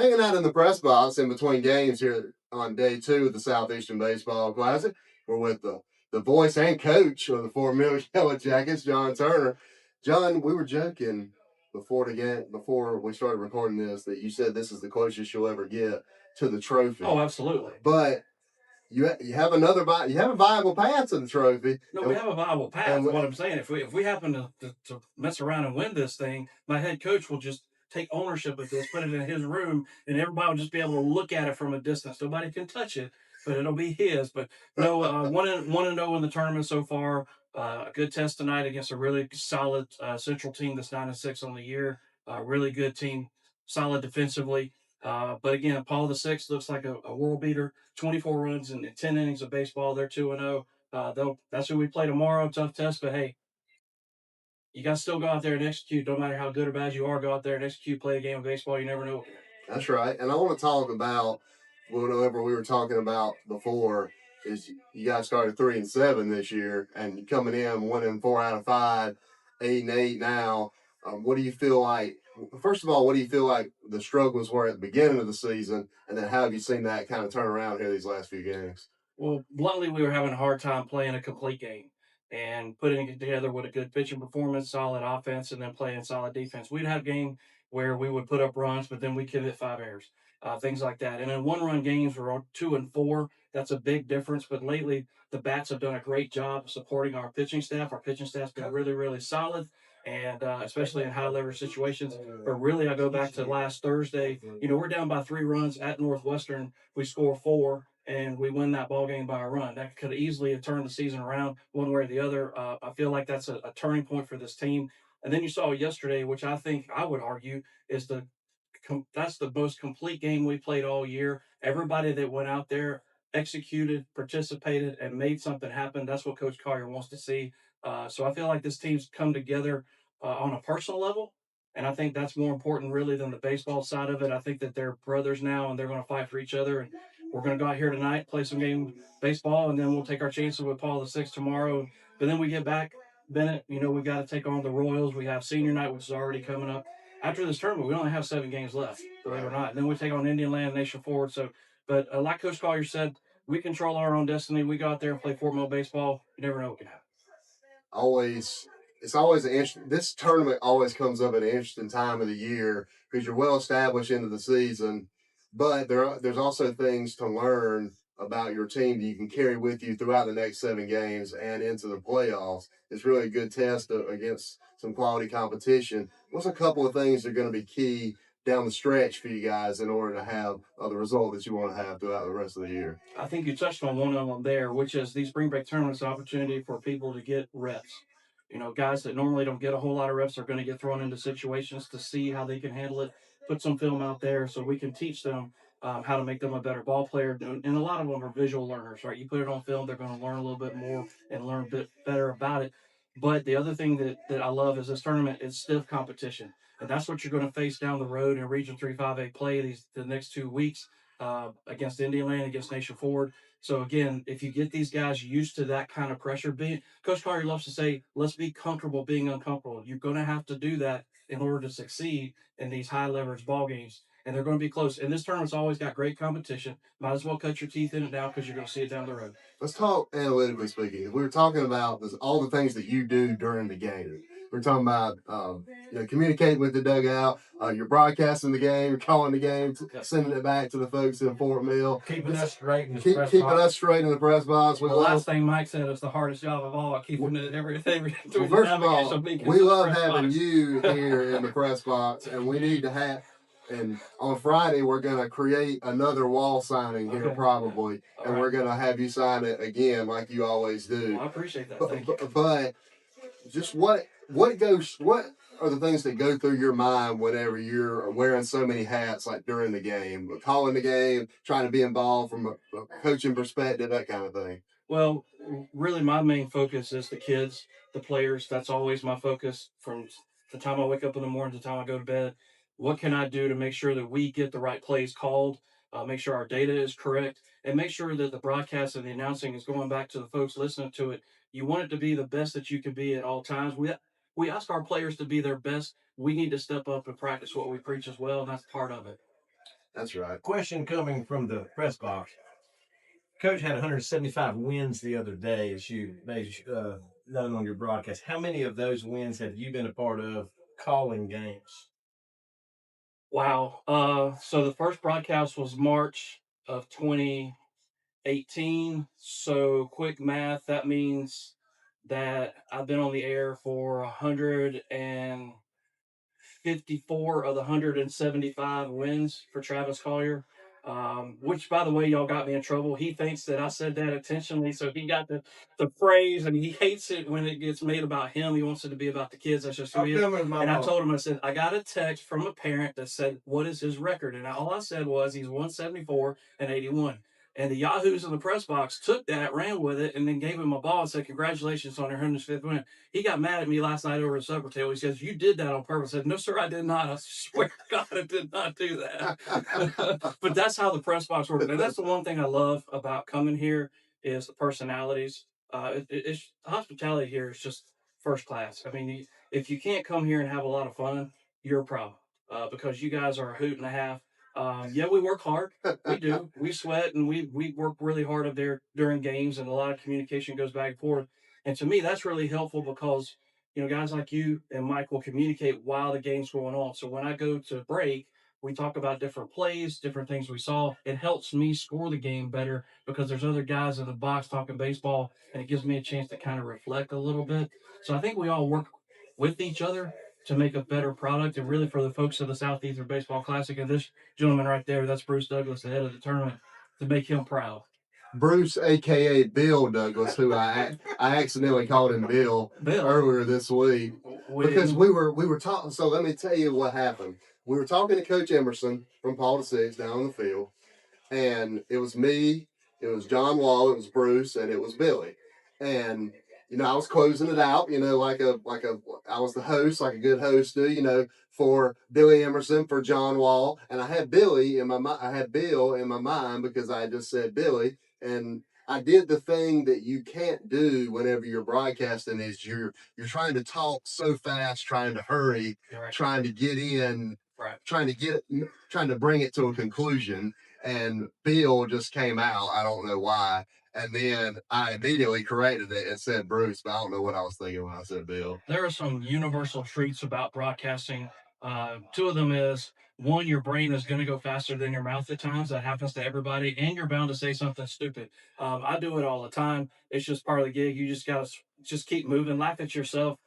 hanging out in the press box in between games here on day 2 of the Southeastern Baseball Classic. We're with the voice and coach of the 4 Million Yellow Jackets, John Turner. John, we were joking before we started recording this that you said this is the closest you'll ever get to the trophy. Oh, absolutely. But you have a viable path to the trophy. No, we have a viable path. What I'm saying, if we happen to mess around and win this thing, my head coach will just take ownership of this, put it in his room, and everybody will just be able to look at it from a distance. Nobody can touch it, but it'll be his. But no, 1-0 in the tournament so far. A good test tonight against a really solid Central team that's 9-6 on the year. Really good team, solid defensively. But again, Paul VI looks like a world beater. 24 runs in 10 innings of baseball. They're 2-0. That's who we play tomorrow. Tough test, but hey, you got to still go out there and execute. No matter how good or bad you are, go out there and execute. Play a game of baseball. You never know. That's right. And I want to talk about whatever we were talking about before. Is you guys started 3-7 this year, and coming in winning 4 out of 5, 8-8 now. What do you feel like? First of all, what do you feel like the struggles were at the beginning of the season, and then how have you seen that kind of turn around here these last few games? Well, bluntly, we were having a hard time playing a complete game and putting it together with a good pitching performance, solid offense, and then playing solid defense. We'd have game where we would put up runs, but then we commit 5 errors, things like that. And in one-run games, we're on 2-4. That's a big difference. But lately, the bats have done a great job supporting our pitching staff. Our pitching staff's been really, really solid, and especially in high leverage situations. But really, I go back to last Thursday. We're down by 3 runs at Northwestern. We score 4 and we win that ball game by a run. That could easily have turned the season around one way or the other. I feel like that's a turning point for this team. And then you saw yesterday, which I think I would argue is that's the most complete game we played all year. Everybody that went out there executed, participated, and made something happen. That's what Coach Collier wants to see. So I feel like this team's come together on a personal level. And I think that's more important, really, than the baseball side of it. I think that they're brothers now, and they're going to fight for each other. And we're going to go out here tonight, play some game baseball, and then we'll take our chances with Paul VI tomorrow. But then we get back, Bennett. We got to take on the Royals. We have senior night, which is already coming up. After this tournament, we only have 7 games left, believe it or not. And then we take on Indian Land, Nation Forward. So, but like Coach Collier said, we control our own destiny. We go out there and play Fort Mill baseball. You never know what can happen. It's always an interesting. This tournament always comes up at an interesting time of the year because you're well established into the season, but there's also things to learn about your team that you can carry with you throughout the next 7 games and into the playoffs. It's really a good test against some quality competition. What's a couple of things that are going to be key down the stretch for you guys in order to have the result that you want to have throughout the rest of the year? I think you touched on one of them there, which is these spring break tournaments, opportunity for people to get reps. Guys that normally don't get a whole lot of reps are going to get thrown into situations to see how they can handle it. Put some film out there so we can teach them how to make them a better ball player. And a lot of them are visual learners, right? You put it on film, they're going to learn a little bit more and learn a bit better about it. But the other thing that I love is this tournament is stiff competition. And that's what you're going to face down the road in Region 3-5A play the next 2 weeks against Indian Land, against Nation Forward. So again, if you get these guys used to that kind of pressure, Coach Collier loves to say, let's be comfortable being uncomfortable. You're going to have to do that in order to succeed in these high leverage ball games. And they're going to be close. And this tournament's always got great competition. Might as well cut your teeth in it now because you're going to see it down the road. Let's talk analytically speaking. We were talking about all the things that you do during the game. We're talking about communicating with the dugout. You're broadcasting the game. You're calling the game, sending it back to the folks in Fort Mill. Keeping us straight in the press box. Keeping us straight in the press box. The last thing Mike said is the hardest job of all. Keeping everything. Well, first of all, we love having you here in the press box, and we need to have. And on Friday, we're going to create another wall signing here probably, and we're going to have you sign it again like you always do. Well, I appreciate that. Thank you. But just what are the things that go through your mind whenever you're wearing so many hats, like during the game, calling the game, trying to be involved from a coaching perspective, that kind of thing? Well, really, my main focus is the kids, the players. That's always my focus from the time I wake up in the morning to the time I go to bed. What can I do to make sure that we get the right plays called, make sure our data is correct, and make sure that the broadcast and the announcing is going back to the folks listening to it. You want it to be the best that you can be at all times. We ask our players to be their best. We need to step up and practice what we preach as well, and that's part of it. That's right. Question coming from the press box. Coach had 175 wins the other day, as you made known on your broadcast. How many of those wins have you been a part of calling games? Wow. So the first broadcast was March of 2018. So quick math, that means that I've been on the air for 154 of the 175 wins for Travis Collier. Which, by the way, y'all got me in trouble. He thinks that I said that intentionally, so he got the phrase, and he hates it when it gets made about him. He wants it to be about the kids. That's just who he is. And I told him, I said, I got a text from a parent that said, "What is his record?" And all I said was, he's 174 and 81. And the Yahoos in the press box took that, ran with it, and then gave him a ball and said, "Congratulations on your 105th win." He got mad at me last night over a supper table. He says, "You did that on purpose." I said, "No, sir, I did not. I swear to God, I did not do that." But that's how the press box works. And that's the one thing I love about coming here is the personalities. It's hospitality here is just first class. I mean, if you can't come here and have a lot of fun, you're a problem because you guys are a hoot and a half. Yeah, we work hard. We do. We sweat and we work really hard up there during games, and a lot of communication goes back and forth. And to me, that's really helpful because guys like you and Mike will communicate while the game's going on. So when I go to break, we talk about different plays, different things we saw. It helps me score the game better because there's other guys in the box talking baseball, and it gives me a chance to kind of reflect a little bit. So I think we all work with each other to make a better product, and really for the folks of the Southeastern Baseball Classic and this gentleman right there, that's Bruce Douglas, the head of the tournament, to make him proud. Bruce, aka Bill Douglas, who I accidentally called him Bill earlier this week because we were talking. So let me tell you what happened. We were talking to Coach Emerson from Paul to Six down on the field, and it was me, it was John Wall, it was Bruce, and it was Billy. And I was closing it out, I was the host, like a good host do, for Billy Emerson, for John Wall, and I had Billy in my mind. I had Bill in my mind because I just said Billy, and I did the thing that you can't do whenever you're broadcasting is you're trying to talk so fast, trying to hurry, Right. trying to get in, Right. trying to bring it to a conclusion. And Bill just came out. I don't know why. And then I immediately corrected it and said Bruce, but I don't know what I was thinking when I said Bill. There are some universal treats about broadcasting. Two of them is one, your brain is going to go faster than your mouth at times. That happens to everybody, and you're bound to say something stupid. I do it all the time. It's just part of the gig. You just got to just keep moving, laugh at yourself,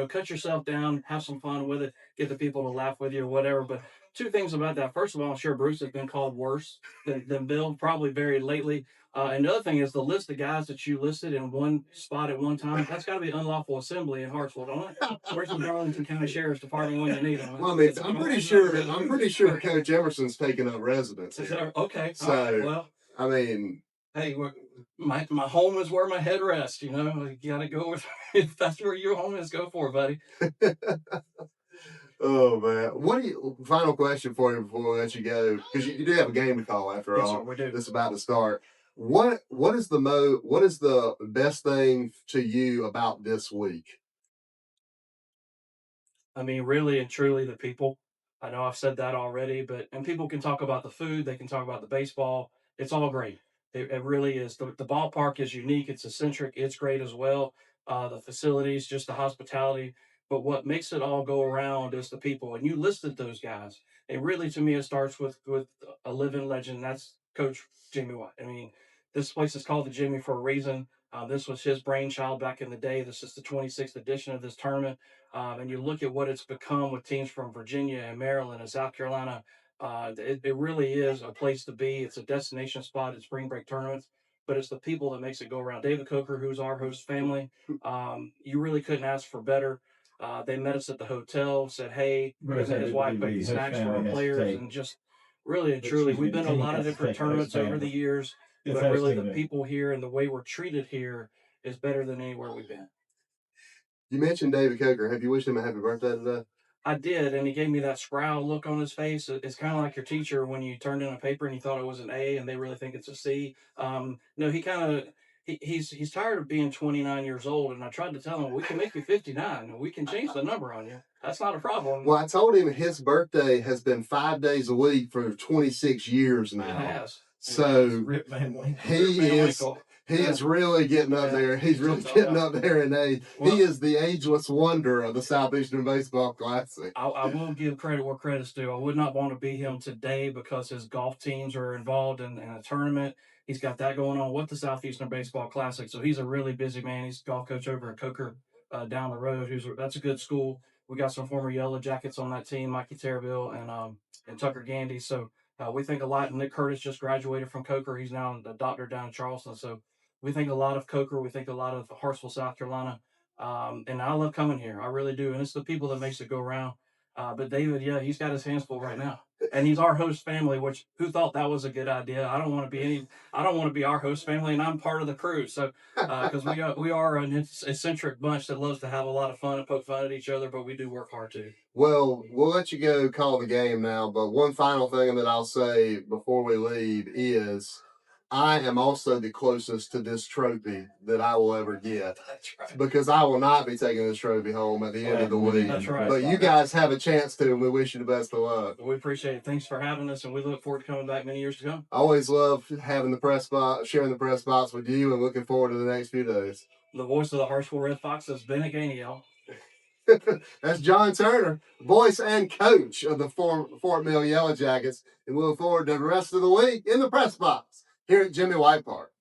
cut yourself down, have some fun with it, get the people to laugh with you or whatever. But two things about that. First of all, I'm sure Bruce has been called worse than Bill, probably very lately. And the other thing is the list of guys that you listed in one spot at one time. That's got to be unlawful assembly in Hartsville, don't it? Where's the Darlington County Sheriff's Department when you need them? Well, I mean, I'm pretty sure Coach Emerson's taking up residence here. Okay. So, right. Well, I mean, hey, my home is where my head rests. You got to go with if that's where your home is. Go for it, buddy. oh man, what do you? Final question for you before we let you go, because you do have a game to call after Yes, all. sir, we do. It's about to start. What is the best thing to you about this week? I mean, really and truly, the people. I know I've said that already, and people can talk about the food, they can talk about the baseball. It's all great. It really is. The ballpark is unique. It's eccentric. It's great as well. The facilities, just the hospitality. But what makes it all go around is the people. And you listed those guys. And really, to me, it starts with a living legend. That's Coach Jimmy Watt. I mean, this place is called the Jimmy for a reason. This was his brainchild back in the day. This is the 26th edition of this tournament. And you look at what it's become with teams from Virginia and Maryland and South Carolina. It really is a place to be. It's a destination spot at spring break tournaments, but it's the people that makes it go around. David Coker, who's our host family, you really couldn't ask for better. They met us at the hotel, said, "Hey," him and his wife put snacks for our players, and just really and truly, we've been to a lot of different tournaments over the years, but really the people here and the way we're treated here is better than anywhere we've been. You mentioned David Coker. Have you wished him a happy birthday today? I did, and he gave me that scowl look on his face. It's kind of like your teacher when you turned in a paper and you thought it was an A, and they really think it's a C. No, he kind of he's tired of being 29 years old, and I tried to tell him we can make you 59 and we can change the number on you. That's not a problem. Well, I told him his birthday has been 5 days a week for 26 years It now. has. So Rip Van Winkle. he is really getting up there. He's really getting up there in age. He is the ageless wonder of the Southeastern Baseball Classic. I will give credit where credit's due. I would not want to be him today because his golf teams are involved in a tournament. He's got that going on with the Southeastern Baseball Classic. So he's a really busy man. He's a golf coach over in Coker down the road. That's a good school. We got some former Yellow Jackets on that team, Mikey Terraville and Tucker Gandy. So we think a lot. Nick Curtis just graduated from Coker. He's now a doctor down in Charleston. So we think a lot of Coker. We think a lot of Hartsville, South Carolina. And I love coming here. I really do. And it's the people that makes it go around. But David, yeah, he's got his hands full right now. And he's our host family, which who thought that was a good idea? I don't want to be our host family, and I'm part of the crew. So, because we are an eccentric bunch that loves to have a lot of fun and poke fun at each other, but we do work hard too. Well, we'll let you go call the game now, but one final thing that I'll say before we leave is I am also the closest to this trophy that I will ever get. That's right. Because I will not be taking this trophy home at the end of the week. That's right. But you guys have a chance to, and we wish you the best of luck. We appreciate it. Thanks for having us, and we look forward to coming back many years to come. I always love having the press box, sharing the press box with you, and looking forward to the next few days. The voice of the Hartsville Red Foxes, Bennett Gainey, y'all. That's John Turner, voice and coach of the Fort Mill Yellow Jackets, and we look forward to the rest of the week in the press box here at Jimmy White Park.